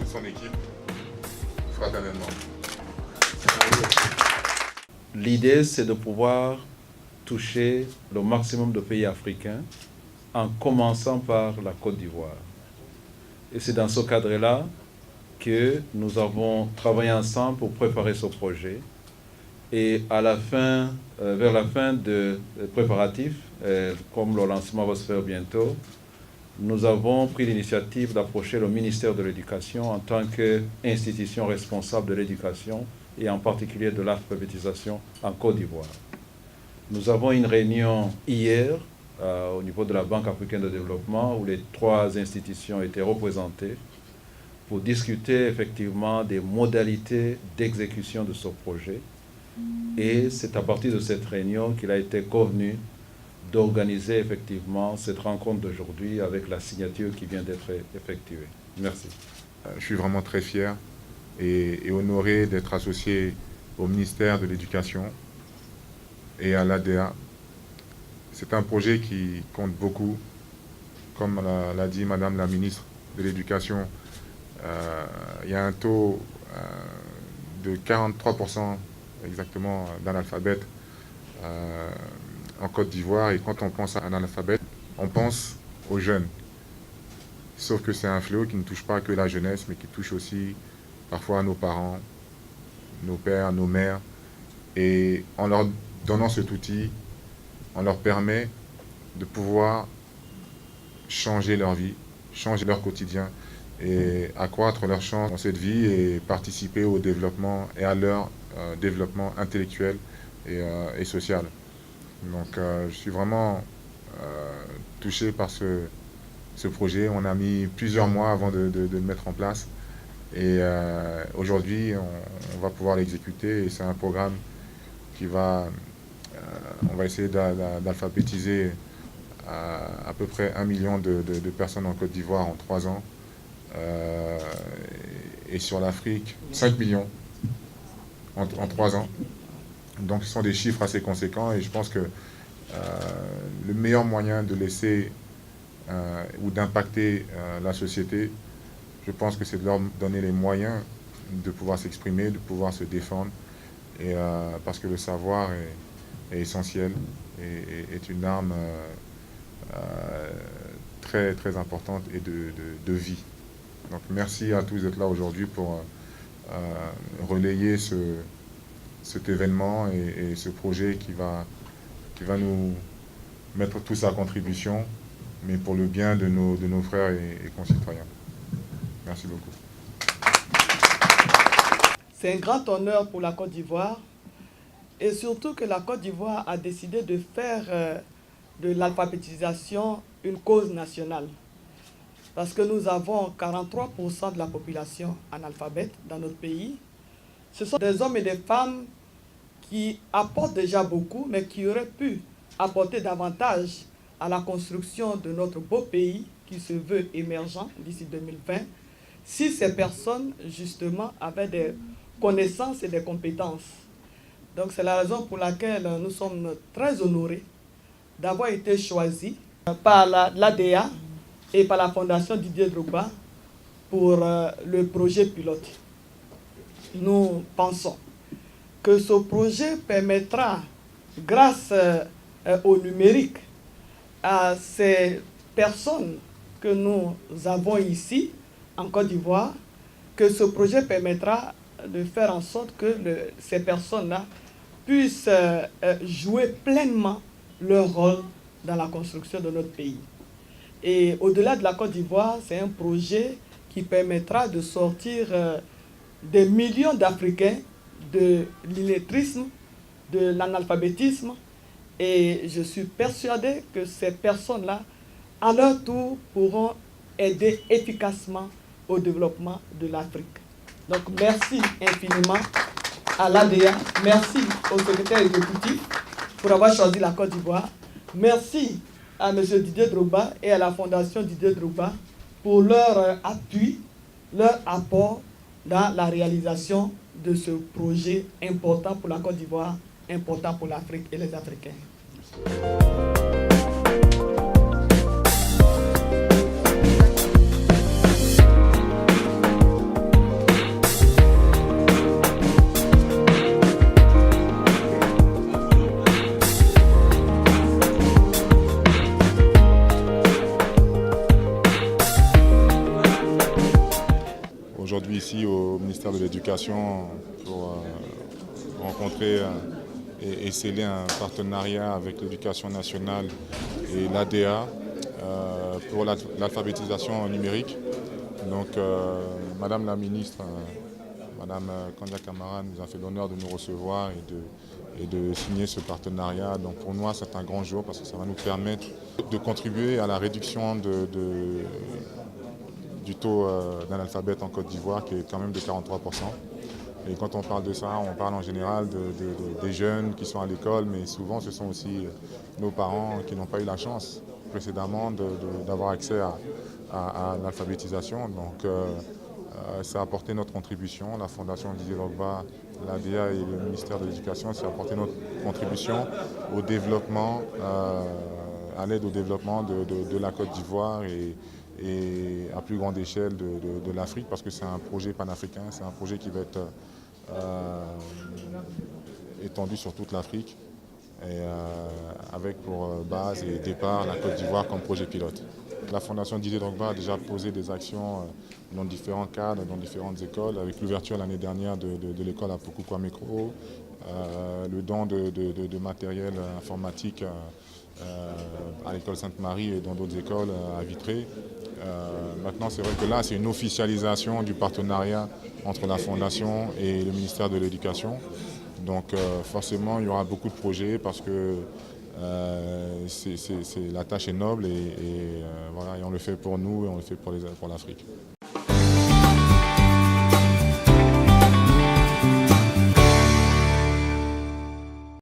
toute son équipe fraternellement. L'idée, c'est de pouvoir toucher le maximum de pays africains en commençant par la Côte d'Ivoire. Et c'est dans ce cadre-là que nous avons travaillé ensemble pour préparer ce projet. Et à la fin, vers la fin des préparatifs, comme le lancement va se faire bientôt, nous avons pris l'initiative d'approcher le ministère de l'Éducation en tant qu'institution responsable de l'éducation et en particulier de l'alphabétisation en Côte d'Ivoire. Nous avons une réunion hier au niveau de la Banque africaine de développement où les 3 institutions étaient représentées pour discuter effectivement des modalités d'exécution de ce projet. Et c'est à partir de cette réunion qu'il a été convenu d'organiser effectivement cette rencontre d'aujourd'hui avec la signature qui vient d'être effectuée. Merci. Je suis vraiment très fier et honoré d'être associé au ministère de l'Éducation et à l'ADA. C'est un projet qui compte beaucoup. Comme l'a dit Madame la ministre de l'Éducation, il y a un taux de 43% exactement d'analphabètes en Côte d'Ivoire. Et quand on pense à un analphabète, on pense aux jeunes. Sauf que c'est un fléau qui ne touche pas que la jeunesse, mais qui touche aussi parfois nos parents, nos pères, nos mères. Et en leur donnant cet outil, on leur permet de pouvoir changer leur vie, changer leur quotidien et accroître leur chance dans cette vie et participer au développement et à leur développement intellectuel et social. Donc je suis vraiment touché par ce projet. On a mis plusieurs mois avant de le mettre en place et aujourd'hui on va pouvoir l'exécuter et c'est un programme qui va, on va essayer d'alphabétiser à peu près 1 million de personnes en Côte d'Ivoire en 3 ans et sur l'Afrique 5 millions en 3 ans. Donc ce sont des chiffres assez conséquents et je pense que le meilleur moyen de laisser ou d'impacter la société, je pense que c'est de leur donner les moyens de pouvoir s'exprimer, de pouvoir se défendre, et, parce que le savoir est essentiel et est une arme très, très importante et de vie. Donc merci à tous d'être là aujourd'hui pour relayer cet événement et ce projet qui va nous mettre tous à contribution, mais pour le bien de nos frères et concitoyens. Merci beaucoup. C'est un grand honneur pour la Côte d'Ivoire et surtout que la Côte d'Ivoire a décidé de faire de l'alphabétisation une cause nationale. Parce que nous avons 43% de la population analphabète dans notre pays. Ce sont des hommes et des femmes qui apportent déjà beaucoup, mais qui auraient pu apporter davantage à la construction de notre beau pays qui se veut émergent d'ici 2020, si ces personnes, justement, avaient des connaissances et des compétences. Donc c'est la raison pour laquelle nous sommes très honorés d'avoir été choisis par l'ADA et par la Fondation Didier Drogba pour le projet pilote. Nous pensons que ce projet permettra, grâce au numérique, à ces personnes que nous avons ici, en Côte d'Ivoire, que ce projet permettra de faire en sorte que ces personnes-là puissent jouer pleinement leur rôle dans la construction de notre pays. Et au-delà de la Côte d'Ivoire, c'est un projet qui permettra de sortir des millions d'Africains de l'illettrisme, de l'analphabétisme, et je suis persuadé que ces personnes-là, à leur tour, pourront aider efficacement au développement de l'Afrique. Donc merci infiniment à l'ADA, merci au secrétaire exécutif pour avoir choisi la Côte d'Ivoire, merci à M. Didier Drogba et à la Fondation Didier Drogba pour leur appui, leur apport dans la réalisation de ce projet important pour la Côte d'Ivoire, important pour l'Afrique et les Africains. ministère de l'Éducation pour rencontrer et sceller un partenariat avec l'Éducation nationale et l'ADA pour l'alphabétisation numérique. Donc Madame la ministre, Madame Kandia Camara nous a fait l'honneur de nous recevoir et de signer ce partenariat. Donc pour moi c'est un grand jour parce que ça va nous permettre de contribuer à la réduction du taux d'analphabète en Côte d'Ivoire qui est quand même de 43%. Et quand on parle de ça, on parle en général des jeunes qui sont à l'école, mais souvent ce sont aussi nos parents qui n'ont pas eu la chance précédemment d'avoir accès à l'alphabétisation. Donc ça a apporté notre contribution. La Fondation Didier Drogba, l'ADA et le ministère de l'Éducation, ça a apporté notre contribution au développement, à l'aide au développement de la Côte d'Ivoire et à plus grande échelle de l'Afrique, parce que c'est un projet panafricain, c'est un projet qui va être étendu sur toute l'Afrique, et avec pour base et départ la Côte d'Ivoire comme projet pilote. La Fondation Didier Drogba a déjà posé des actions dans différents cadres, dans différentes écoles, avec l'ouverture l'année dernière de l'école à Pokou Kwame Kro, le don de matériel informatique à l'école Sainte-Marie et dans d'autres écoles à Vitré. Maintenant, c'est vrai que là, c'est une officialisation du partenariat entre la Fondation et le ministère de l'Éducation. Donc forcément, il y aura beaucoup de projets parce que la tâche est noble et voilà, et on le fait pour nous et on le fait pour l'Afrique.